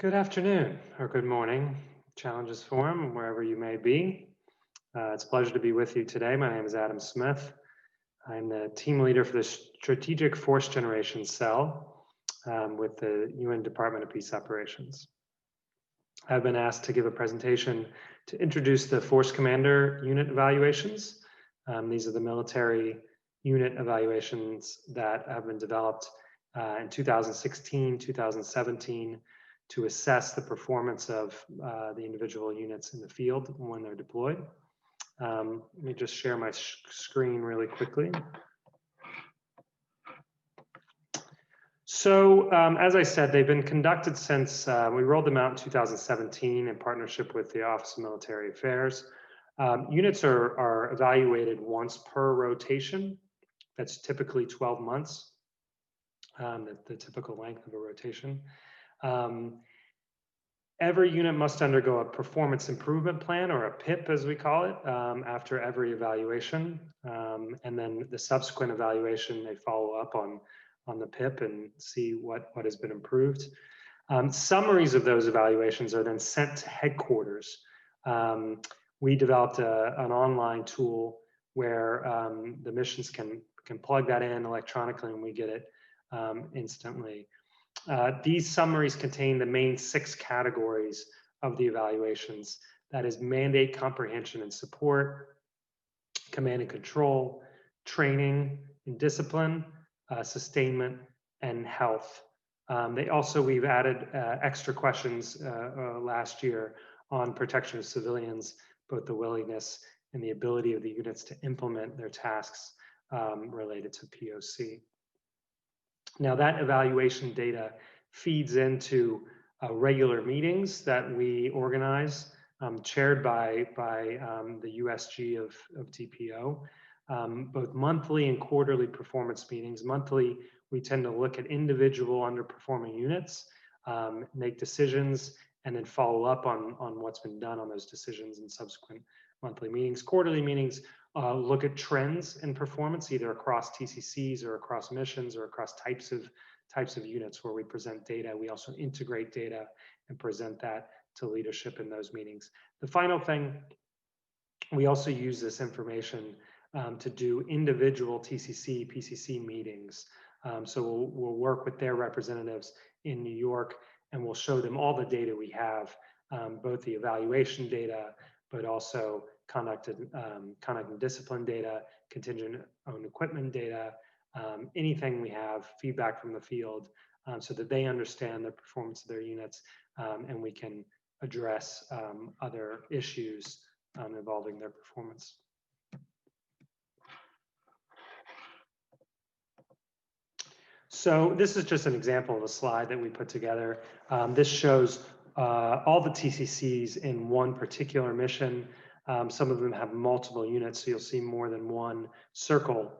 Good afternoon or good morning, Challenges Forum, wherever you may be. It's a pleasure to be with you today. My name is Adam Smith. I'm the team leader for the Strategic Force Generation Cell with the UN Department of Peace Operations. I've been asked to give a presentation to introduce the Force Commander Unit Evaluations. These are the military unit evaluations that have been developed in 2016, 2017, to assess the performance of the individual units in the field when they're deployed. Let me just share my screen really quickly. So as I said, they've been conducted since we rolled them out in 2017 in partnership with the Office of Military Affairs. Units are evaluated once per rotation. That's typically 12 months, the typical length of a rotation. Every unit must undergo a performance improvement plan, or a PIP as we call it, after every evaluation. And then the subsequent evaluation, they follow up on the PIP and see what has been improved. Summaries of those evaluations are then sent to headquarters. We developed an online tool where the missions can plug that in electronically and we get it instantly. These summaries contain the main 6 categories of the evaluations. That is mandate, comprehension and support, command and control, training and discipline, sustainment, and health. We've added extra questions last year on protection of civilians, both the willingness and the ability of the units to implement their tasks related to POC. Now that evaluation data feeds into regular meetings that we organize, chaired by the USG of DPO, both monthly and quarterly performance meetings. Monthly, we tend to look at individual underperforming units, make decisions, and then follow up on what's been done on those decisions in subsequent monthly meetings. Quarterly meetings look at trends in performance, either across TCCs or across missions or across types of units where we present data. We also integrate data and present that to leadership in those meetings. The final thing, we also use this information to do individual TCC, PCC meetings. So we'll work with their representatives in New York and we'll show them all the data we have, both the evaluation data, but also conduct and discipline data, contingent owned equipment data, anything we have, feedback from the field, so that they understand the performance of their units and we can address other issues involving their performance. So this is just an example of a slide that we put together. This shows all the TCCs in one particular mission. Some of them have multiple units, so you'll see more than one circle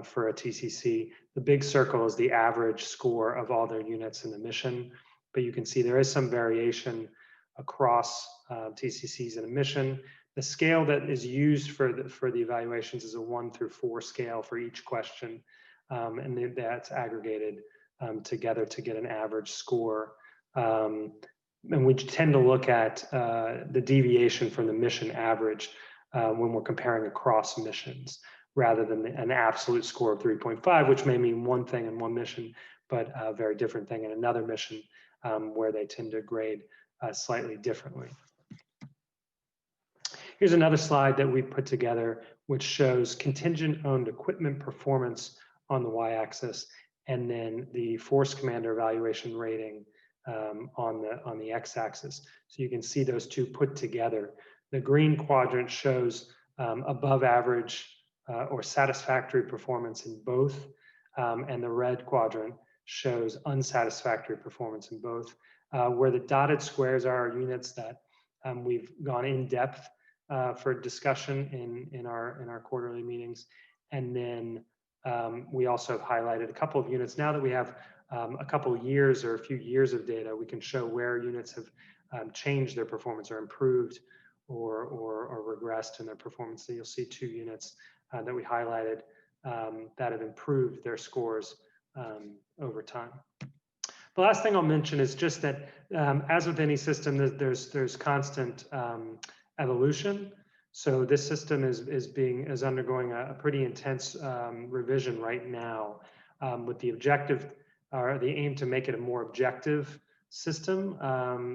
for a TCC. The big circle is the average score of all their units in the mission, but you can see there is some variation across TCCs in a mission. The scale that is used for the evaluations is a 1 through 4 scale for each question, and that's aggregated together to get an average score. And we tend to look at the deviation from the mission average when we're comparing across missions, rather than an absolute score of 3.5, which may mean one thing in one mission, but a very different thing in another mission, where they tend to grade slightly differently. Here's another slide that we put together, which shows contingent owned equipment performance on the y-axis, and then the Force Commander evaluation rating on the x-axis. So you can see those two put together. The green quadrant shows above average or satisfactory performance in both, and the red quadrant shows unsatisfactory performance in both. Where the dotted squares are units that we've gone in depth for discussion in our quarterly meetings, and then we also have highlighted a couple of units. Now that we have a couple of years or a few years of data, we can show where units have changed their performance or improved or regressed in their performance. So you'll see 2 units that we highlighted that have improved their scores over time. The last thing I'll mention is just that, as with any system, there's constant evolution. So this system is undergoing a pretty intense revision right now, with the objective or the aim to make it a more objective system.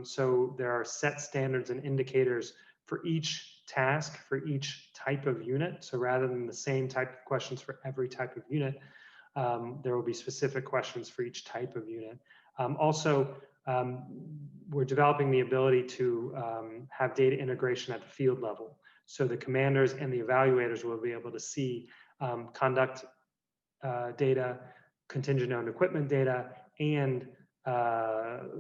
So there are set standards and indicators for each task, for each type of unit. So rather than the same type of questions for every type of unit, there will be specific questions for each type of unit. We're developing the ability to have data integration at the field level. So the commanders and the evaluators will be able to see conduct data, contingent owned equipment data, and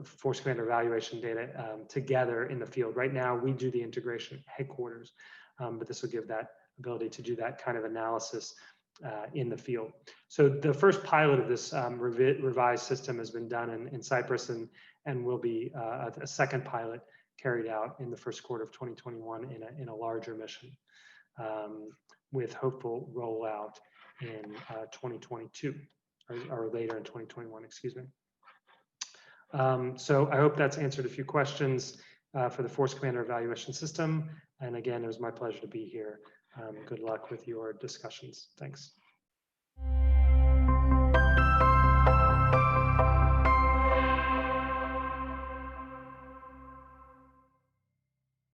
force commander evaluation data together in the field. Right now, we do the integration at headquarters, but this will give that ability to do that kind of analysis in the field. So the first pilot of this revised system has been done in Cyprus, and will be a second pilot carried out in the first quarter of 2021 in a larger mission, with hopeful rollout in 2022 or later in 2021, excuse me. So I hope that's answered a few questions for the Force Commander Evaluation System. And again, it was my pleasure to be here. Good luck with your discussions. Thanks.